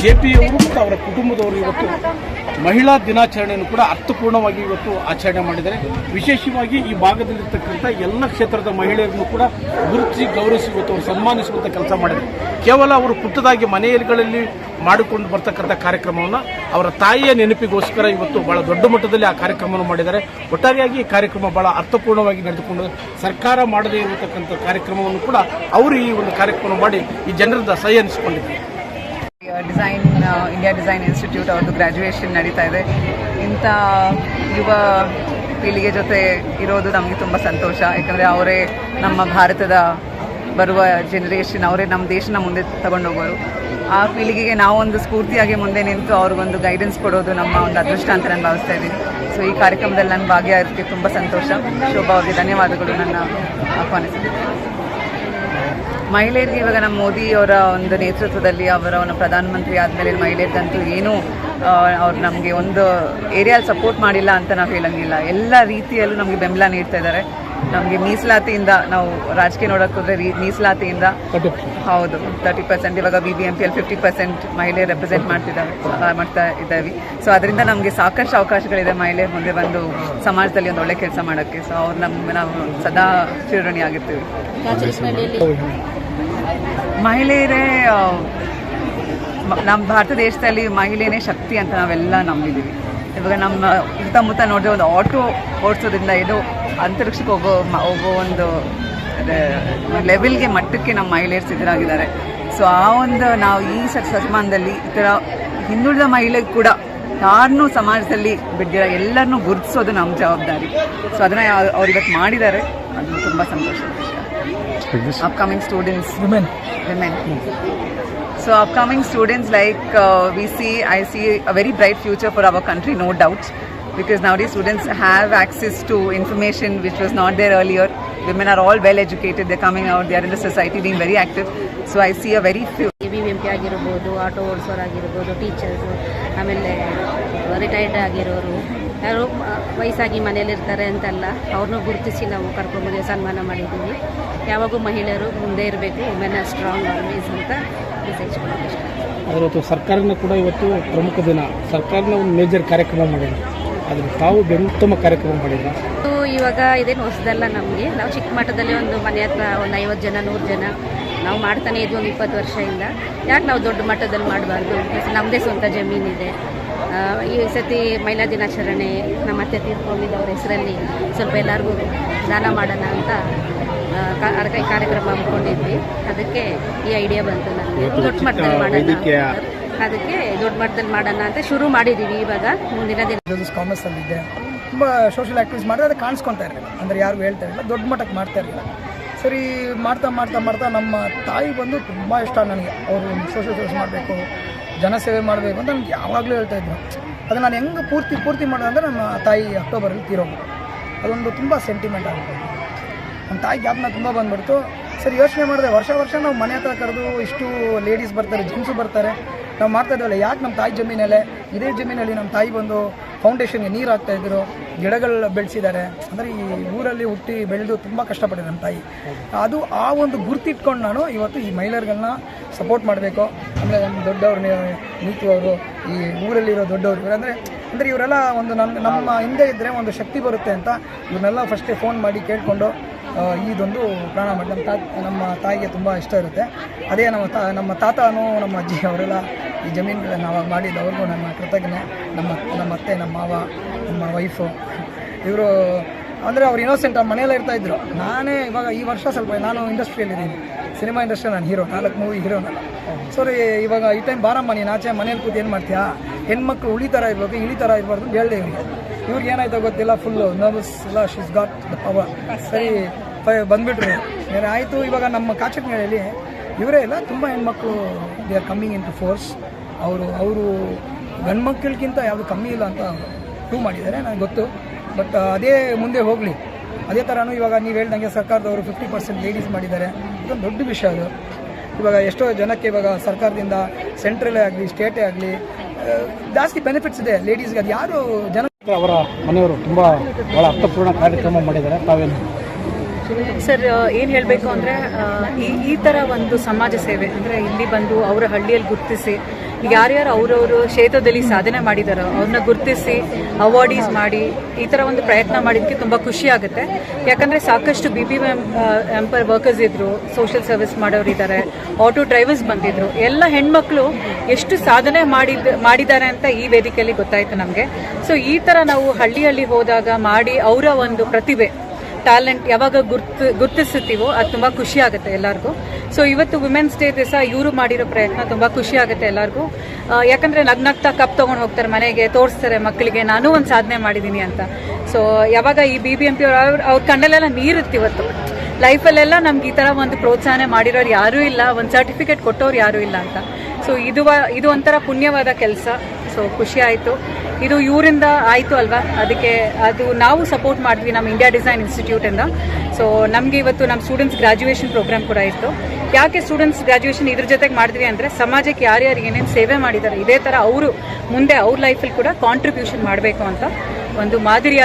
JP ಅವರು ಮತ್ತು ಅವರ ಕುಟುಂಬದವರು ಇವತ್ತು ಮಹಿಳಾ ದಿನಾಚರಣೆಯನ್ನು ಕೂಡ ಅರ್ಥಪೂರ್ಣವಾಗಿ ಇವತ್ತು ಆಚರಣೆ ಮಾಡಿದ್ದಾರೆ. ವಿಶೇಷವಾಗಿ ಈ ಭಾಗದಲ್ಲಿರ್ತಕ್ಕಂಥ ಎಲ್ಲ ಕ್ಷೇತ್ರದ ಮಹಿಳೆಯರನ್ನು ಕೂಡ ಗುರುತಿಸಿ ಗೌರವಿಸಿ ಇವತ್ತು ಅವರು ಸನ್ಮಾನಿಸುವಂಥ ಕೆಲಸ ಮಾಡಿದ್ದಾರೆ. ಕೇವಲ ಅವರು ಪುಟ್ಟದಾಗಿ ಮನೆಗಳಲ್ಲಿ ಮಾಡಿಕೊಂಡು ಬರ್ತಕ್ಕಂಥ ಕಾರ್ಯಕ್ರಮವನ್ನು ಅವರ ತಾಯಿಯ ನೆನಪಿಗೋಸ್ಕರ ಇವತ್ತು ಬಹಳ ದೊಡ್ಡ ಮಟ್ಟದಲ್ಲಿ ಆ ಕಾರ್ಯಕ್ರಮವನ್ನು ಮಾಡಿದ್ದಾರೆ. ಒಟ್ಟಾರೆಯಾಗಿ ಈ ಕಾರ್ಯಕ್ರಮ ಬಹಳ ಅರ್ಥಪೂರ್ಣವಾಗಿ ನಡೆದುಕೊಂಡು ಸರ್ಕಾರ ಮಾಡದೇ ಇರತಕ್ಕಂಥ ಕಾರ್ಯಕ್ರಮವನ್ನು ಕೂಡ ಅವರು ಈ ಒಂದು ಕಾರ್ಯಕ್ರಮ ಮಾಡಿ ಈ ಜನರಿಂದ ಸಹಿ ಅನಿಸಿಕೊಂಡಿದ್ದಾರೆ. ಇಂಡಿಯಾ ಡಿಸೈನ್ ಇನ್ಸ್ಟಿಟ್ಯೂಟ್ ಅವ್ರದ್ದು ಗ್ರ್ಯಾಜುಯೇಷನ್ ನಡೀತಾ ಇದೆ. ಇಂಥ ಯುವ ಪೀಳಿಗೆ ಜೊತೆ ಇರೋದು ನಮಗೆ ತುಂಬ ಸಂತೋಷ. ಯಾಕಂದರೆ ಅವರೇ ನಮ್ಮ ಭಾರತದ ಬರುವ ಜನರೇಷನ್, ಅವರೇ ನಮ್ಮ ದೇಶನ ಮುಂದೆ ತಗೊಂಡೋಗೋರು. ಆ ಪೀಳಿಗೆಗೆ ನಾವೊಂದು ಸ್ಫೂರ್ತಿಯಾಗಿ ಮುಂದೆ ನಿಂತು ಅವ್ರಿಗೊಂದು ಗೈಡೆನ್ಸ್ ಕೊಡೋದು ನಮ್ಮ ಒಂದು ಅದೃಷ್ಟ ಅಂತ ನಾನು ಭಾವಿಸ್ತಾ ಇದ್ದೀನಿ. ಸೊ ಈ ಕಾರ್ಯಕ್ರಮದಲ್ಲಿ ನಾನು ಭಾಗಿಯಾಗೋದಕ್ಕೆ ತುಂಬ ಸಂತೋಷ. ಶೋಭಾ ಅವರಿಗೆ ಧನ್ಯವಾದಗಳು ನನ್ನ ಆಹ್ವಾನಿಸಿದ್ದೀನಿ. ಮಹಿಳೆಯರಿಗೆ ಇವಾಗ ನಮ್ಮ ಮೋದಿ ಅವರ ಒಂದು ನೇತೃತ್ವದಲ್ಲಿ ಅವರ ಒಂದು ಪ್ರಧಾನಮಂತ್ರಿ ಆದಮೇಲೆ ಮಹಿಳೆಯರಿಗಂತೂ ಏನೂ ಅವ್ರು ನಮಗೆ ಒಂದು ಏರಿಯಲ್ಲಿ ಸಪೋರ್ಟ್ ಮಾಡಿಲ್ಲ ಅಂತ ನಾವು ಹೇಳಂಗಿಲ್ಲ. ಎಲ್ಲ ರೀತಿಯಲ್ಲೂ ನಮಗೆ ಬೆಂಬಲ ನೀಡ್ತಾ ಇದ್ದಾರೆ. ನಮಗೆ ಮೀಸಲಾತಿಯಿಂದ, ನಾವು ರಾಜಕೀಯ ನೋಡೋಕೆ ಹೋದರೆ ಮೀಸಲಾತಿಯಿಂದ ಹೌದು 30%, ಇವಾಗ BBMPಯಲ್ಲಿ 50% ಮಹಿಳೆಯರು ರೆಪ್ರೆಸೆಂಟ್ ಮಾಡ್ತಾ ಇದ್ದಾವೆ. ಸೊ ಅದರಿಂದ ನಮಗೆ ಸಾಕಷ್ಟು ಅವಕಾಶಗಳಿದೆ ಮಹಿಳೆಯರು ಮುಂದೆ ಬಂದು ಸಮಾಜದಲ್ಲಿ ಒಂದು ಒಳ್ಳೆ ಕೆಲಸ ಮಾಡೋಕ್ಕೆ. ಸೊ ಅವ್ರು ನಾವು ಸದಾ ಚಿರಋಣಿಯಾಗಿರ್ತೀವಿ. ಮಹಿಳೆಯರೇ ನಮ್ಮ ಭಾರತ ದೇಶದಲ್ಲಿ ಮಹಿಳೆಯೇ ಶಕ್ತಿ ಅಂತ ನಾವೆಲ್ಲ ನಂಬಿದ್ದೀವಿ. ಇವಾಗ ನಮ್ಮ ಸುತ್ತಮುತ್ತ ನೋಡಿದ್ರೆ ಒಂದು ಆಟೋ ಓಡಿಸೋದ್ರಿಂದ ಇದು ಅಂತರಿಕ್ಷಕ್ಕೆ ಹೋಗೋ ಒಂದು ಲೆವೆಲ್ಗೆ ಮಟ್ಟಕ್ಕೆ ನಮ್ಮ ಮಹಿಳೆಯರು ಸಿದ್ಧರಾಗಿದ್ದಾರೆ. ಸೊ ಆ ಒಂದು ನಾವು ಈ ಶತಮಾನದಲ್ಲಿ ಈ ಥರ ಹಿಂದುಳಿದ ಮಹಿಳೆಗೆ ಕೂಡ ಯಾರನ್ನೂ ಸಮಾಜದಲ್ಲಿ ಬಿಡ್ದಿರ ಎಲ್ಲರನ್ನೂ ಗುರುತಿಸೋದು ನಮ್ಮ ಜವಾಬ್ದಾರಿ. ಸೊ ಅದನ್ನು ಅವ್ರು ಇವತ್ತು ಮಾಡಿದ್ದಾರೆ. ಅದು ತುಂಬ ಸಂತೋಷದ ವಿಷಯ. Upcoming students, women. So upcoming students, like I see a very bright future for our country, no doubt, because nowadays students have access to information which was not there earlier. Women are all well educated, they're coming out, they are in the society being very active. So I see a very few. BBMP ಆಗಿರ್ಬೋದು, auto ಓಡಿಸೋರಾಗಿರ್ಬೋದು, teachers, ಆಮೇಲೆ retired ಆಗಿರೋರು, ಯಾರು ವಯಸ್ಸಾಗಿ ಮನೇಲಿರ್ತಾರೆ ಅಂತಲ್ಲ, ಅವ್ರನ್ನೂ ಗುರುತಿಸಿ ನಾವು ಕರ್ಕೊಂಡ್ಬಂದು ಸನ್ಮಾನ ಮಾಡಿದ್ದೀವಿ. ಯಾವಾಗೂ ಮಹಿಳೆಯರು ಮುಂದೆ ಇರಬೇಕು, ವುಮೆನ್ ಆರ್ ಸ್ಟ್ರಾಂಗ್ ಆಲ್ವೇಸ್ ಅಂತ ಮೆಸೇಜ್ ಕೊಡೋದು ಇಷ್ಟ. ಇವತ್ತು ಸರ್ಕಾರನ ಕೂಡ ಇವತ್ತು ಪ್ರಮುಖ ದಿನ, ಸರ್ಕಾರನ ಒಂದು ಮೇಜರ್ ಕಾರ್ಯಕ್ರಮ ಮಾಡಿದ್ರು, ಆದರೆ ತಾವು ಉತ್ತಮ ಕಾರ್ಯಕ್ರಮ ಮಾಡಿದ್ರು. ಇವಾಗ ಇದೇನು ಹೊಸದಲ್ಲ ನಮಗೆ. ನಾವು ಚಿಕ್ಕ ಮಟ್ಟದಲ್ಲಿ ಒಂದು ಮನೆ ಹತ್ರ ಒಂದು 50 ಜನ 100 ಜನ ನಾವು ಮಾಡ್ತಾನೆ ಇದ್ವಿ ಒಂದು 20 ವರ್ಷದಿಂದ. ಯಾಕೆ ನಾವು ದೊಡ್ಡ ಮಟ್ಟದಲ್ಲಿ ಮಾಡಬಾರ್ದು? ನಮ್ಮದೇ ಸ್ವಂತ ಜಮೀನಿದೆ. ಈ ಸತಿ ಮಹಿಳಾ ದಿನಾಚರಣೆ ನಮ್ಮ ಅತ್ತೆ ತೀರ್ಕೊಂಡಿದ್ದವ್ರ ಹೆಸರಲ್ಲಿ ಸ್ವಲ್ಪ ಎಲ್ಲರಿಗೂ ದಾನ ಮಾಡೋಣ ಅಂತ ಕಾರ್ಯಕ್ರಮ ಹಮ್ಮಿಕೊಂಡಿದ್ವಿ. ಅದಕ್ಕೆ ಈ ಐಡಿಯಾ ಬಂತು ನನಗೆ, ದೊಡ್ಡ ಮಟ್ಟದಲ್ಲಿ ಮಾಡೋಣ ಅಂತ ಶುರು ಮಾಡಿದ್ದೀವಿ. ಇವಾಗ ಮುಂದಿನ ದಿನ ಕಾಮರ್ಸಲ್ಲಿದೆ, ತುಂಬ ಸೋಷಿಯಲ್ ಆ್ಯಕ್ಟಿವಿಟೀಸ್ ಮಾಡಿದ್ರೆ ಅದು ಕಾಣಿಸ್ಕೊತಾ ಇರಲಿಲ್ಲ, ಅಂದರೆ ಯಾರು ಹೇಳ್ತಾ ಇರಲಿಲ್ಲ, ದೊಡ್ಡ ಮಟ್ಟಕ್ಕೆ ಮಾಡ್ತಾ ಇರಲಿಲ್ಲ. ಸರಿ ಮಾಡ್ತಾ ನಮ್ಮ ತಾಯಿ ಬಂದು ತುಂಬ ಇಷ್ಟ ನನಗೆ. ಅವರು ಸೋಷಿಯಲ್ ಸರ್ವಿಸ್ ಮಾಡಬೇಕು, ಜನಸೇವೆ ಮಾಡಬೇಕು ಅಂತ ನನಗೆ ಯಾವಾಗಲೂ ಹೇಳ್ತಾಯಿದ್ರು. ಅದು ನಾನು ಹೆಂಗೆ ಪೂರ್ತಿ ಮಾಡೋದು ಅಂದರೆ ನಮ್ಮ ತಾಯಿ ಅಕ್ಟೋಬರಲ್ಲಿ ತೀರೋದು. ಅದೊಂದು ತುಂಬ ಸೆಂಟಿಮೆಂಟ್ ಆಗುತ್ತೆ. ನಮ್ಮ ತಾಯಿ ಜ್ಞಾಪನ ತುಂಬ ಬಂದುಬಿಡ್ತು. ಸರಿ ಯೋಚನೆ ಮಾಡಿದೆ, ವರ್ಷ ನಾವು ಮನೆ ಹತ್ರ ಕರೆದು ಇಷ್ಟು ಲೇಡೀಸ್ ಬರ್ತಾರೆ, ಜೆಂಟ್ಸು ಬರ್ತಾರೆ, ನಾವು ಮಾಡ್ತಾಯಿದ್ದೇವಲ್ಲ, ಯಾಕೆ ನಮ್ಮ ತಾಯಿ ಜಮೀನಲ್ಲೇ ಇದೇ ಜಮೀನಲ್ಲಿ ನಮ್ಮ ತಾಯಿ ಬಂದು ಫೌಂಡೇಶನ್ಗೆ ನೀರು ಹಾಕ್ತಾಯಿದ್ರು, ಗಿಡಗಳು ಬೆಳೆಸಿದ್ದಾರೆ. ಅಂದರೆ ಈ ಊರಲ್ಲಿ ಹುಟ್ಟಿ ಬೆಳೆದು ತುಂಬ ಕಷ್ಟಪಟ್ಟಿದೆ ನಮ್ಮ ತಾಯಿ. ಅದು ಆ ಒಂದು ಗುರ್ತಿಟ್ಕೊಂಡು ನಾನು ಇವತ್ತು ಈ ಮಹಿಳೆಯರುಗಳನ್ನ ಸಪೋರ್ಟ್ ಮಾಡಬೇಕು. ಆಮೇಲೆ ನಮ್ಮ ದೊಡ್ಡವ್ರು ನೀತು ಅವರು, ಈ ಊರಲ್ಲಿರೋ ದೊಡ್ಡವರು ಅಂದರೆ ಇವರೆಲ್ಲ ಒಂದು ನಮ್ಮ ಹಿಂದೆ ಇದ್ದರೆ ಒಂದು ಶಕ್ತಿ ಬರುತ್ತೆ ಅಂತ ಇವ್ರನ್ನೆಲ್ಲ ಫಸ್ಟೇ ಫೋನ್ ಮಾಡಿ ಕೇಳಿಕೊಂಡು ಇದೊಂದು ಪ್ರಾಣ ಮಾಡಿ ನಮ್ಮ ತಾಯಿಗೆ ತುಂಬ ಇಷ್ಟ ಇರುತ್ತೆ. ಅದೇ ನಮ್ಮ ತಾತನೂ ನಮ್ಮ ಅಜ್ಜಿ ಅವರೆಲ್ಲ ಈ ಜಮೀನುಗಳನ್ನು ಅವಾಗ ಮಾಡಿದ್ದು, ಅವ್ರಿಗೂ ನನ್ನ ಕೃತಜ್ಞೆ. ನಮ್ಮ ಅತ್ತೆ, ನಮ್ಮ ಮಾವ, ನಮ್ಮ ವೈಫು, ಇವರು ಅಂದರೆ ಅವ್ರು ಇನ್ನೋಸೆಂಟ್ ಅವ್ರ ಮನೆಯಲ್ಲೇ ಇರ್ತಾಯಿದ್ರು. ನಾನೇ ಇವಾಗ ಈ ವರ್ಷ ಸ್ವಲ್ಪ ನಾನು ಇಂಡಸ್ಟ್ರಿಯಲ್ಲಿದ್ದೀನಿ, ಸಿನಿಮಾ ಇಂಡಸ್ಟ್ರಿ, ನಾನು ಹೀರೋ, 4 ಮೂವಿ ಹೀರೋನಲ್ಲ. ಸರಿ ಇವಾಗ ಈ ಟೈಮ್ ಬಾರಮ್ಮ ನೀನು ಆಚೆ ಮನೇಲಿ ಕೂತು ಏನು ಮಾಡ್ತೀಯಾ, ಹೆಣ್ಮಕ್ಳು ಇಳಿ ಥರ ಇರಬಾರ್ದು ಅಂತ ಹೇಳಿದೆ ಇವ್ರಿಗೆ ಏನಾಯ್ತೋ ಗೊತ್ತಿಲ್ಲ, ಫುಲ್ಲು ನರ್ವಸ್ ಎಲ್ಲ, ಶೀಸ್ ಗಾಟ್ ದ ಪವರ್. ಸರಿ ಬಂದುಬಿಟ್ರು, ಬೇರೆ ಆಯಿತು. ಇವಾಗ ನಮ್ಮ ಕಾಚಟ್ಮೇಳೆಯಲ್ಲಿ ಇವರೇ ಇಲ್ಲ, ತುಂಬ ಹೆಣ್ಮಕ್ಳು they are coming into force. ಅವರು ಗಂಡ್ಮಕ್ಳಿಗಿಂತ ಯಾವುದು ಕಮ್ಮಿ ಇಲ್ಲ ಅಂತ ಪ್ರೂವ್ ಮಾಡಿದ್ದಾರೆ, ನನಗೆ ಗೊತ್ತು. ಬಟ್ ಅದೇ ಮುಂದೆ ಹೋಗಲಿ. ಅದೇ ಥರನೂ ಇವಾಗ ನೀವು ಹೇಳ್ದಂಗೆ ಸರ್ಕಾರದವರು 50% ಲೇಡೀಸ್ ಮಾಡಿದ್ದಾರೆ. ಇದೊಂದು ದೊಡ್ಡ ವಿಷಯ. ಅದು ಇವಾಗ ಎಷ್ಟೋ ಜನಕ್ಕೆ ಇವಾಗ ಸರ್ಕಾರದಿಂದ ಸೆಂಟ್ರಲ್ಲೇ ಆಗಲಿ ಸ್ಟೇಟೇ ಆಗಲಿ ಜಾಸ್ತಿ ಬೆನಿಫಿಟ್ಸ್ ಇದೆ ಲೇಡೀಸ್ಗೆ. ಅದು ಯಾರು ಜನ ಅವರ ಮನೆಯವರು ತುಂಬ ಭಾಳ ಅರ್ಥಪೂರ್ಣ ಕಾರ್ಯಕ್ರಮ ಮಾಡಿದ್ದಾರೆ. ತಾವೇನು ಸರ್ ಏನು ಹೇಳಬೇಕು ಅಂದರೆ ಈ ಥರ ಒಂದು ಸಮಾಜ ಸೇವೆ ಅಂದರೆ ಇಲ್ಲಿ ಬಂದು ಅವರ ಹಳ್ಳಿಯಲ್ಲಿ ಗುರುತಿಸಿ ಯಾರ್ಯಾರು ಅವ್ರವರು ಕ್ಷೇತ್ರದಲ್ಲಿ ಸಾಧನೆ ಮಾಡಿದಾರೋ ಅವ್ರನ್ನ ಗುರುತಿಸಿ ಅವಾರ್ಡೀಸ್ ಮಾಡಿ ಈ ಥರ ಒಂದು ಪ್ರಯತ್ನ ಮಾಡಿದ್ದಕ್ಕೆ ತುಂಬ ಖುಷಿ ಆಗುತ್ತೆ. ಯಾಕಂದರೆ ಸಾಕಷ್ಟು BBM ವರ್ಕರ್ಸ್ ಇದ್ರು, ಸೋಷಿಯಲ್ ಸರ್ವಿಸ್ ಮಾಡೋರು ಇದ್ದಾರೆ, ಆಟೋ ಡ್ರೈವರ್ಸ್ ಬಂದಿದ್ರು. ಎಲ್ಲ ಹೆಣ್ಮಕ್ಳು ಎಷ್ಟು ಸಾಧನೆ ಮಾಡಿದ್ದಾರೆ ಅಂತ ಈ ವೇದಿಕೆಯಲ್ಲಿ ಗೊತ್ತಾಯ್ತು ನಮಗೆ. ಸೊ ಈ ಥರ ನಾವು ಹಳ್ಳಿ ಹೋದಾಗ ಮಾಡಿ ಅವರ ಒಂದು ಪ್ರತಿಭೆ ಟ್ಯಾಲೆಂಟ್ ಯಾವಾಗ ಗುರ್ತಿಸುತ್ತೀವೋ ಅದು ತುಂಬ ಖುಷಿ ಆಗುತ್ತೆ ಎಲ್ಲರಿಗೂ. ಸೊ ಇವತ್ತು ವುಮೆನ್ಸ್ ಡೇ ದಿವಸ ಇವರು ಮಾಡಿರೋ ಪ್ರಯತ್ನ ತುಂಬ ಖುಷಿ ಆಗುತ್ತೆ ಎಲ್ಲರಿಗೂ. ಯಾಕಂದರೆ ನಗ್ನಗ್ತಾ ಕಪ್ ತೊಗೊಂಡು ಹೋಗ್ತಾರೆ ಮನೆಗೆ, ತೋರಿಸ್ತಾರೆ ಮಕ್ಕಳಿಗೆ ನಾನು ಒಂದು ಸಾಧನೆ ಮಾಡಿದ್ದೀನಿ ಅಂತ. ಸೊ ಯಾವಾಗ ಈ BBMP ಅವ್ರ ಕಣ್ಣಲ್ಲೆಲ್ಲ ನೀರಿತ್ತು. ಇವತ್ತು ಲೈಫಲ್ಲೆಲ್ಲ ನಮ್ಗೆ ಈ ಥರ ಒಂದು ಪ್ರೋತ್ಸಾಹನೆ ಮಾಡಿರೋರು ಯಾರೂ ಇಲ್ಲ, ಒಂದು ಸರ್ಟಿಫಿಕೇಟ್ ಕೊಟ್ಟವ್ರು ಯಾರೂ ಇಲ್ಲ ಅಂತ. ಸೊ ಇದು ಒಂಥರ ಪುಣ್ಯವಾದ ಕೆಲಸ. ಸೊ ಖುಷಿ ಆಯಿತು. ಇದು ಇವರಿಂದ ಆಯಿತು ಅಲ್ವಾ, ಅದಕ್ಕೆ ಅದು ನಾವು ಸಪೋರ್ಟ್ ಮಾಡಿದ್ವಿ ನಮ್ಮ ಇಂಡಿಯಾ ಡಿಸೈನ್ ಇನ್ಸ್ಟಿಟ್ಯೂಟಿಂದ. ಸೊ ನಮಗೆ ಇವತ್ತು ನಮ್ಮ ಸ್ಟೂಡೆಂಟ್ಸ್ ಗ್ರಾಜ್ಯುಯೇಷನ್ ಪ್ರೋಗ್ರಾಮ್ ಕೂಡ ಇತ್ತು. ಯಾಕೆ ಸ್ಟೂಡೆಂಟ್ಸ್ ಗ್ರಾಜ್ಯುಯೇಷನ್ ಇದ್ರ ಜೊತೆಗೆ ಮಾಡಿದ್ವಿ ಅಂದರೆ ಸಮಾಜಕ್ಕೆ ಯಾರ್ಯಾರು ಏನೇನು ಸೇವೆ ಮಾಡಿದ್ದಾರೆ ಇದೇ ಥರ ಅವರು ಮುಂದೆ ಅವ್ರ ಲೈಫಲ್ಲಿ ಕೂಡ ಕಾಂಟ್ರಿಬ್ಯೂಷನ್ ಮಾಡಬೇಕು ಅಂತ ಒಂದು ಮಾದರಿಯಾಗಿ